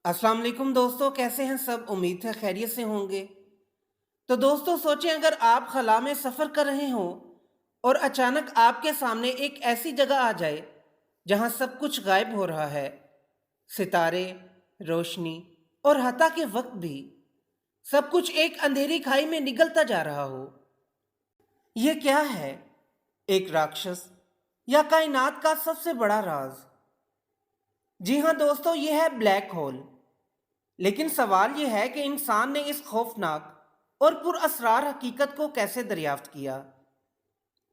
अस्सलाम वालेकुम दोस्तों, कैसे हैं सब? उम्मीद है खैरियत से होंगे। तो दोस्तों सोचें, अगर आप खला में सफ़र कर रहे हों और अचानक आपके सामने एक ऐसी जगह आ जाए जहां सब कुछ गायब हो रहा है, सितारे, रोशनी और हत्ता के वक्त भी सब कुछ एक अंधेरी खाई में निगलता जा रहा हो। ये क्या है? एक राक्षस या कायनात का सबसे बड़ा राज? जी हाँ दोस्तों, ये है ब्लैक होल। लेकिन सवाल यह है कि इंसान ने इस खौफनाक और पुरअसरार हकीकत को कैसे दरियाफ्त किया।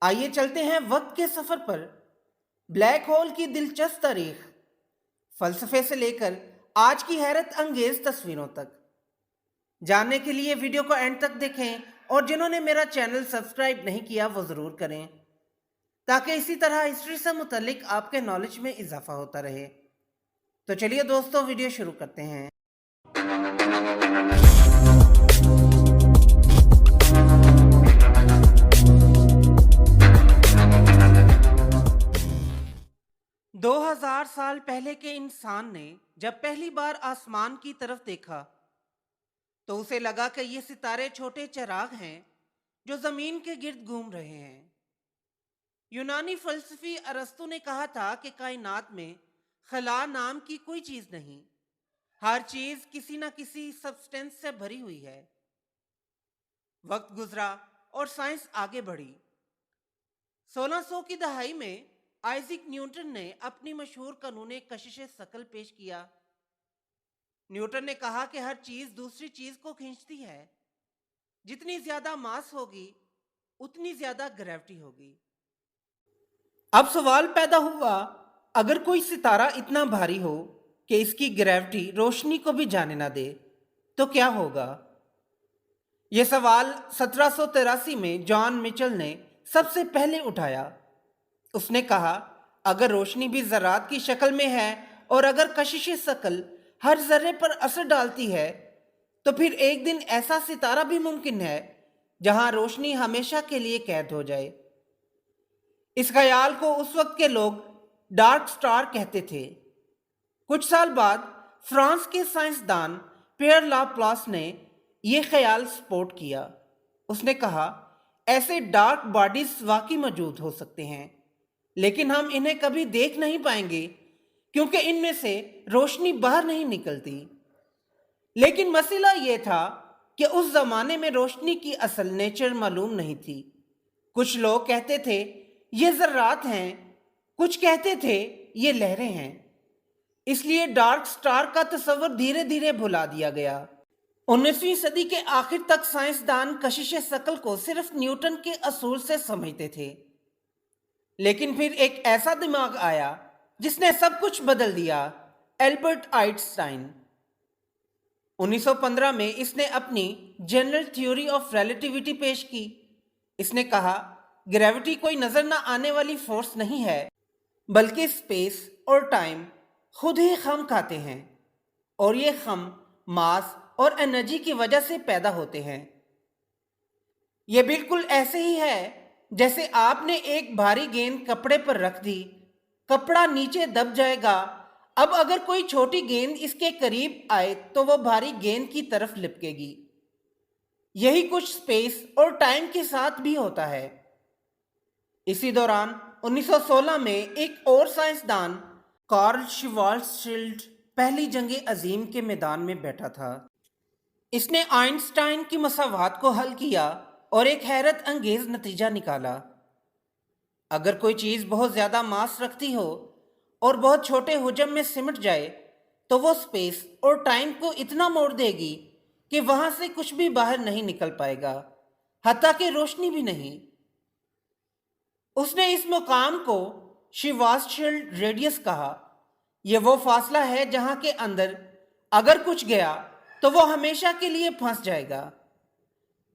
आइए चलते हैं वक्त के सफर पर, ब्लैक होल की दिलचस्प तारीख, फलसफे से लेकर आज की हैरत अंगेज तस्वीरों तक। जानने के लिए वीडियो को एंड तक देखें और जिन्होंने मेरा चैनल सब्सक्राइब नहीं किया वो ज़रूर करें, ताकि इसी तरह हिस्ट्री से मुतल्लिक आपके नॉलेज में इजाफा होता रहे। तो चलिए दोस्तों, वीडियो शुरू करते हैं। 2000 साल पहले के इंसान ने जब पहली बार आसमान की तरफ देखा तो उसे लगा कि ये सितारे छोटे चिराग हैं जो जमीन के गिर्द घूम रहे हैं। यूनानी फलसफी अरस्तु ने कहा था कि कायनात में खला नाम की कोई चीज नहीं, हर चीज किसी न किसी सब्सटेंस से भरी हुई है। वक्त गुजरा और साइंस आगे बढ़ी। 1600 की दहाई में आइजैक न्यूटन ने अपनी मशहूर कानून कशिश शकल पेश किया। न्यूटन ने कहा कि हर चीज दूसरी चीज को खींचती है, जितनी ज्यादा मास होगी उतनी ज्यादा ग्रेविटी होगी। अब सवाल पैदा हुआ, अगर कोई सितारा इतना भारी हो कि इसकी ग्रेविटी रोशनी को भी जाने ना दे तो क्या होगा? यह सवाल 1783 में जॉन मिचेल ने सबसे पहले उठाया। उसने कहा, अगर रोशनी भी ज़रात की शक्ल में है और अगर कशिश शकल हर जर्रे पर असर डालती है तो फिर एक दिन ऐसा सितारा भी मुमकिन है जहां रोशनी हमेशा के लिए कैद हो जाए। इस ख्याल को उस वक्त के लोग डार्क स्टार कहते थे। कुछ साल बाद फ्रांस के साइंसदान पियर लाप्लास ने यह ख्याल सपोर्ट किया। उसने कहा, ऐसे डार्क बॉडीज वाकई मौजूद हो सकते हैं, लेकिन हम इन्हें कभी देख नहीं पाएंगे क्योंकि इनमें से रोशनी बाहर नहीं निकलती। लेकिन मसला यह था कि उस जमाने में रोशनी की असल नेचर मालूम नहीं थी। कुछ लोग कहते थे ये ज़र्रात हैं, कुछ कहते थे ये लहरें हैं। इसलिए डार्क स्टार का तस्वर धीरे धीरे भुला दिया गया। 19वीं सदी के आखिर तक साइंसदान कशिश शकल को सिर्फ न्यूटन के असूल से समझते थे। लेकिन फिर एक ऐसा दिमाग आया जिसने सब कुछ बदल दिया, एल्बर्ट आइंस्टाइन। 1915 में इसने अपनी जनरल थ्योरी ऑफ रिलेटिविटी पेश की। इसने कहा, ग्रेविटी कोई नजर न आने वाली फोर्स नहीं है, बल्कि स्पेस और टाइम खुद ही खम खाते हैं और ये खम मास और एनर्जी की वजह से पैदा होते हैं। ये बिल्कुल ऐसे ही है जैसे आपने एक भारी गेंद कपड़े पर रख दी, कपड़ा नीचे दब जाएगा। अब अगर कोई छोटी गेंद इसके करीब आए तो वह भारी गेंद की तरफ लिपकेगी। यही कुछ स्पेस और टाइम के साथ भी होता है। इसी दौरान 1916 में एक और साइंसदान कार्ल श्वार्ज़शील्ड पहली जंग अजीम के मैदान में बैठा था। इसने आइंस्टाइन की मसावात को हल किया और एक हैरत अंगेज नतीजा निकाला। अगर कोई चीज बहुत ज्यादा मास रखती हो और बहुत छोटे हुजम में सिमट जाए तो वो स्पेस और टाइम को इतना मोड़ देगी कि वहां से कुछ भी बाहर नहीं निकल पाएगा, हत्ता कि रोशनी भी नहीं। उसने इस मुकाम को श्वार्ज़शील्ड रेडियस कहा। यह वो फासला है जहां के अंदर अगर कुछ गया तो वो हमेशा के लिए फंस जाएगा।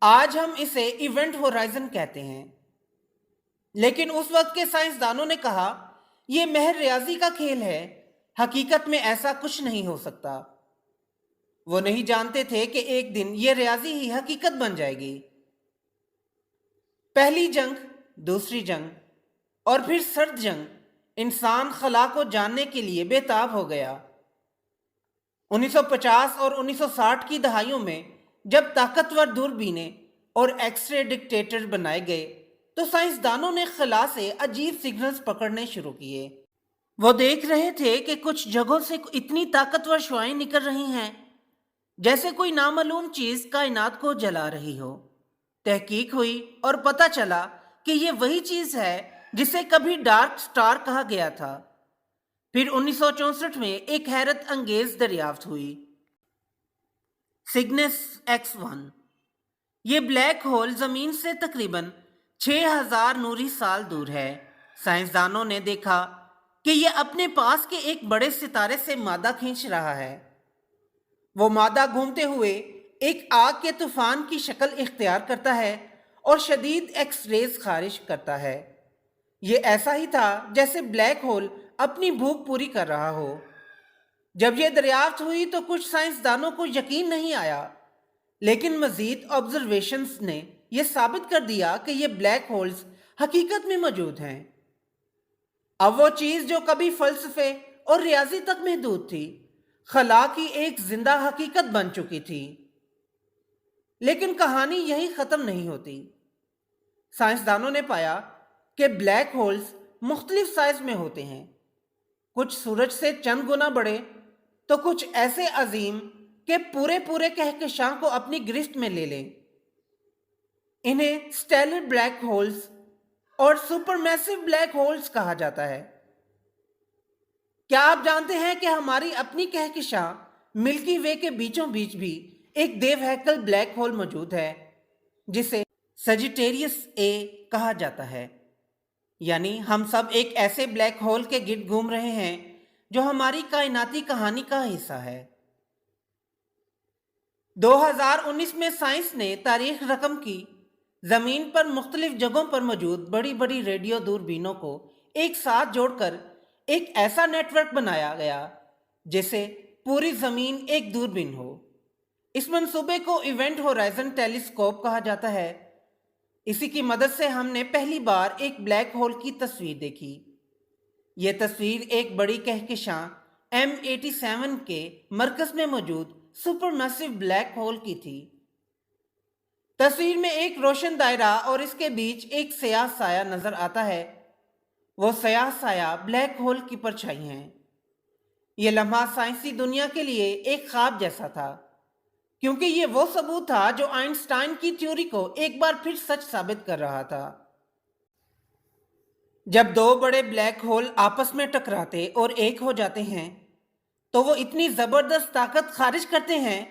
आज हम इसे इवेंट होराइजन कहते हैं। लेकिन उस वक्त के साइंसदानों ने कहा, यह महज रियाजी का खेल है, हकीकत में ऐसा कुछ नहीं हो सकता। वो नहीं जानते थे कि एक दिन यह रियाजी ही हकीकत बन जाएगी। पहली जंग, दूसरी जंग और फिर सर्द जंग, इंसान खला को जानने के लिए बेताब हो गया। 1950 और 1960 की दहाइयों में जब ताकतवर दूरबीनें और एक्सरे डिटेक्टर बनाए गए तो साइंसदानों ने खला से अजीब सिग्नल्स पकड़ने शुरू किए। वो देख रहे थे कि कुछ जगहों से इतनी ताकतवर शुआएं निकल रही हैं जैसे कोई नामालूम चीज कायनात को जला रही हो। तहकीक हुई और पता चला कि ये वही चीज है जिसे कभी डार्क स्टार कहा गया था। फिर 1964 में एक हैरत अंगेज दरियाफ्त हुई, सिग्नस X1। ये ब्लैक होल जमीन से तकरीबन 6000 नूरी साल दूर है। साइंसदानों ने देखा कि ये अपने पास के एक बड़े सितारे से मादा खींच रहा है। वो मादा घूमते हुए एक आग के तूफान की शक्ल इख्तियार करता है और शदीद एक्स रेज खारिज करता है। ये ऐसा ही था जैसे ब्लैक होल अपनी भूख पूरी कर रहा हो। जब यह दरियाफ्त हुई तो कुछ साइंसदानों को यकीन नहीं आया, लेकिन मजीद ऑब्जर्वेशंस ने यह साबित कर दिया कि ये ब्लैक होल्स हकीकत में मौजूद हैं। अब वो चीज जो कभी फलसफे और रियाजी तक महदूद थी, खला की एक जिंदा हकीकत बन चुकी थी। लेकिन कहानी यही खत्म नहीं होती। साइंसदानों ने पाया कि ब्लैक होल्स मुख्तलिफ साइज में होते हैं, कुछ सूरज से चंद गुना बड़े तो कुछ ऐसे अजीम कि पूरे पूरे कहकशां को अपनी गिरफ्त में ले लें। इन्हें स्टेलर ब्लैक होल्स और सुपरमैसिव ब्लैक होल्स कहा जाता है। क्या आप जानते हैं कि हमारी अपनी कहकशां मिल्की वे के बीचों बीच भी एक देवहैकल ब्लैक होल मौजूद है जिसे सजिटेरियस ए कहा जाता है। यानी हम सब एक ऐसे ब्लैक होल के गिर्द घूम रहे हैं जो हमारी कायनाती कहानी का हिस्सा है। 2019 में साइंस ने तारीख रकम की जमीन पर मुख्तलिफ जगहों पर मौजूद बड़ी बड़ी रेडियो दूरबीनों को एक साथ जोड़कर एक ऐसा नेटवर्क बनाया गया जिसे पूरी जमीन एक दूरबीन हो। इस मंसूबे को इवेंट होराइजन टेलीस्कोप कहा जाता है। इसी की मदद से हमने पहली बार एक ब्लैक होल की तस्वीर देखी। यह तस्वीर एक बड़ी कहकशां M87 के मरकज में मौजूद सुपरमैसिव ब्लैक होल की थी। तस्वीर में एक रोशन दायरा और इसके बीच एक स्याह साया नजर आता है। वो स्याह साया ब्लैक होल की परछाई है। यह लम्हा साइंसी दुनिया के लिए एक ख्वाब जैसा था, क्योंकि ये वो सबूत था जो आइंस्टाइन की थ्योरी को एक बार फिर सच साबित कर रहा था। जब दो बड़े ब्लैक होल आपस में टकराते और एक हो जाते हैं तो वो इतनी जबरदस्त ताकत खारिज करते हैं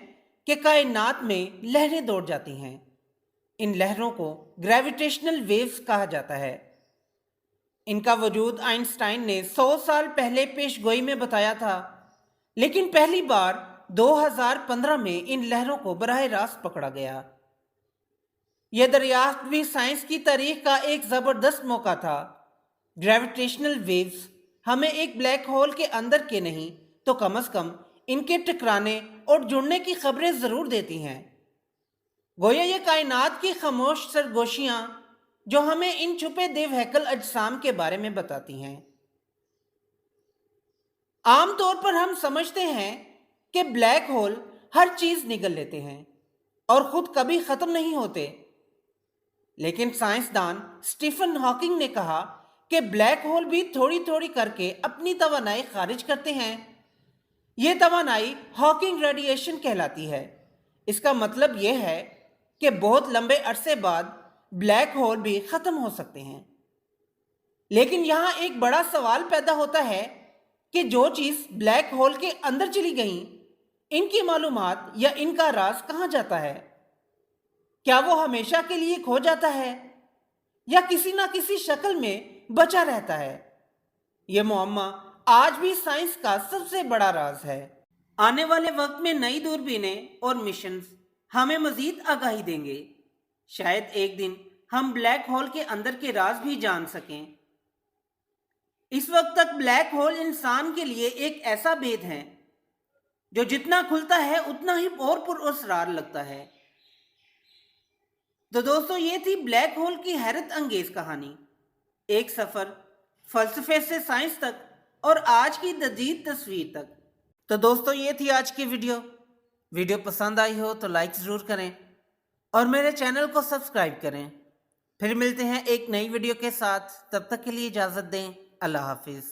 कि कायनात में लहरें दौड़ जाती हैं। इन लहरों को ग्रेविटेशनल वेव्स कहा जाता है। इनका वजूद आइंस्टाइन ने 100 साल पहले पेशगोई में बताया था, लेकिन पहली बार 2015 में इन लहरों को बराह रास्त पकड़ा गया। यह दरियाफ्त भी साइंस की तारीख का एक जबरदस्त मौका था। ग्रेविटेशनल वेव्स हमें एक ब्लैक होल के अंदर के नहीं तो कम से कम इनके टकराने और जुड़ने की खबरें जरूर देती हैं। गोया ये कायनात की खामोश सरगोशियां जो हमें इन छुपे देवहैकल अजसाम के बारे में बताती हैं। आमतौर पर हम समझते हैं कि ब्लैक होल हर चीज निगल लेते हैं और खुद कभी खत्म नहीं होते, लेकिन साइंसदान स्टीफन हॉकिंग ने कहा कि ब्लैक होल भी थोड़ी थोड़ी करके अपनी तवानाई खारिज करते हैं। यह तवानाई हॉकिंग रेडिएशन कहलाती है। इसका मतलब यह है कि बहुत लंबे अरसे बाद ब्लैक होल भी खत्म हो सकते हैं। लेकिन यहां एक बड़ा सवाल पैदा होता है कि जो चीज ब्लैक होल के अंदर चली गई, इनकी मालूमात या इनका राज कहां जाता है? क्या वो हमेशा के लिए खो जाता है या किसी ना किसी शक्ल में बचा रहता है? यह मुअम्मा आज भी साइंस का सबसे बड़ा राज है। आने वाले वक्त में नई दूरबीनें और मिशन हमें मजीद आगाही देंगे। शायद एक दिन हम ब्लैक होल के अंदर के राज भी जान सकें। इस वक्त तक ब्लैक होल इंसान के लिए एक ऐसा भेद है जो जितना खुलता है उतना ही और पुरअसरार लगता है। तो दोस्तों, ये थी ब्लैक होल की हैरत अंगेज कहानी। एक सफर फलसफे से साइंस तक और आज की जदीद तस्वीर तक। تو دوستو یہ تھی آج کی ویڈیو پسند آئی ہو تو لائک ضرور کریں اور میرے چینل کو سبسکرائب کریں. پھر ملتے ہیں ایک نئی ویڈیو کے ساتھ. تب تک کے لیے اجازت دیں. اللہ حافظ.